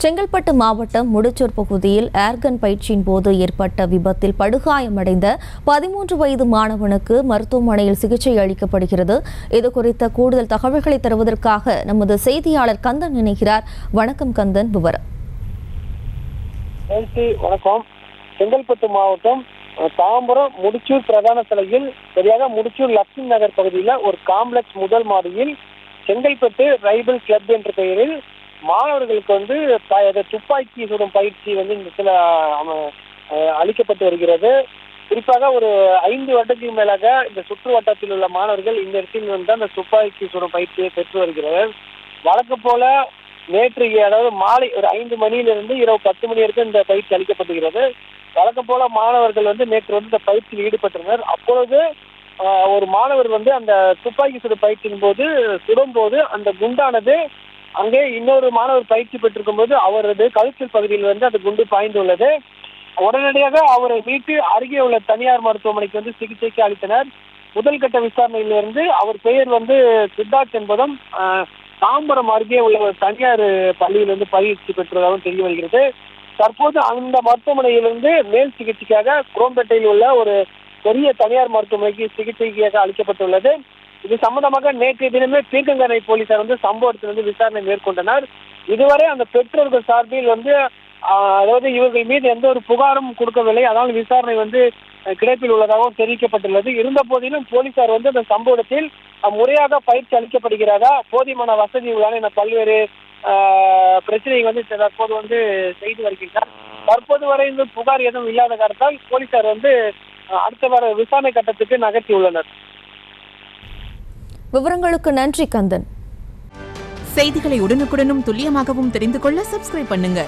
செங்கல்பட்டு மாவட்டம் முடிச்சூர் பகுதியில் ஏர்கன் பயிற்சியின் போது ஏற்பட்ட விபத்தில் படுகாயமடைந்த 13 வயது மாணவனுக்கு மருத்துவமனையில் சிகிச்சை அளிக்கப்படுகிறது. இதுகுறித்த கூடுதல் தகவல்களை தருவதற்காக நமது செய்தியாளர் கந்தன் இணைகிறார். வணக்கம் கந்தன், விவரம். வணக்கம். செங்கல்பட்டு மாவட்டம் தாம்பரம் முடிச்சூர் பிரதான சாலையில் சரியாக முடிச்சூர் லட்சுமி நகர் பகுதியில் ஒரு காம்ப்ளெக்ஸ் முதல் மாடியில் செங்கல்பட்டு ரைபிள் கிளப் என்ற பெயரில் மாணவர்களுக்கு துப்பாக்கி சுடும் பயிற்சி இந்த சில அளிக்கப்பட்டு வருகிறது. குறிப்பாக ஒரு 5 வருடத்துக்கு மேலாக இந்த சுற்று வட்டத்தில் உள்ள மாணவர்கள் இந்த இடத்தில் அந்த துப்பாக்கி சுடும் பயிற்சியை பெற்று வருகிறார்கள். வழக்கம் போல நேற்று அதாவது மாலை ஒரு 5 மணியிலிருந்து இரவு 10 மணி வரைக்கும் இந்த பயிற்சி அளிக்கப்படுகிறது. வழக்கம் போல மாணவர்கள் நேற்று இந்த பயிற்சியில் ஈடுபட்டனர். அப்பொழுது ஒரு மாணவர் அந்த துப்பாக்கி சுடும் பயிற்சியின் போது சுடும்போது அந்த குண்டானது அங்கே இன்னொரு மாணவர் பயிற்சி பெற்றிருக்கும் போது அவரது கழுத்தில் பகுதியில் அந்த குண்டு பாய்ந்துள்ளது. உடனடியாக அவரை மீட்டு அருகே உள்ள தனியார் மருத்துவமனைக்கு சிகிச்சைக்கு அளித்தனர். முதல் கட்ட விசாரணையிலிருந்து அவர் பெயர் சித்தார்த் என்பதும் தாம்பரம் அருகே உள்ள ஒரு தனியார் பள்ளியில் பயிற்சி பெற்றதாகவும் தெரிய வருகிறது. தற்போது அந்த மருத்துவமனையிலிருந்து மேல் சிகிச்சைக்காக குரோம்பேட்டையில் உள்ள ஒரு பெரிய தனியார் மருத்துவமனைக்கு சிகிச்சைக்காக அளிக்கப்பட்டுள்ளது. இது சம்பந்தமாக நேற்றைய தினமே தீர்க்கங்கரை போலீசார் சம்பவத்தில் விசாரணை மேற்கொண்டனர். இதுவரை அந்த பெற்றோர்கள் சார்பில் அதாவது இவர்கள் மீது எந்த ஒரு புகாரும் கொடுக்கவில்லை. அதனால் விசாரணை கிடைப்பில் உள்ளதாகவும் தெரிவிக்கப்பட்டுள்ளது. இருந்த போதிலும் போலீசார் அந்த சம்பவத்தில் முறையாக பயிற்சி அளிக்கப்படுகிறதா, போதியமான வசதி உள்ளான என பல்வேறு பிரச்சனை தற்போது செய்து வருகின்றனர். தற்போது வரை புகார் எதுவும் இல்லாத காரணத்தால் போலீசார் அடுத்த வார விசாரணை கட்டத்துக்கு நகர்த்தியுள்ளனர். விவரங்களுக்கு நன்றி கந்தன். செய்திகளை உடனுக்குடனும் துல்லியமாகவும் தெரிந்து கொள்ள சப்ஸ்கிரைப் பண்ணுங்க.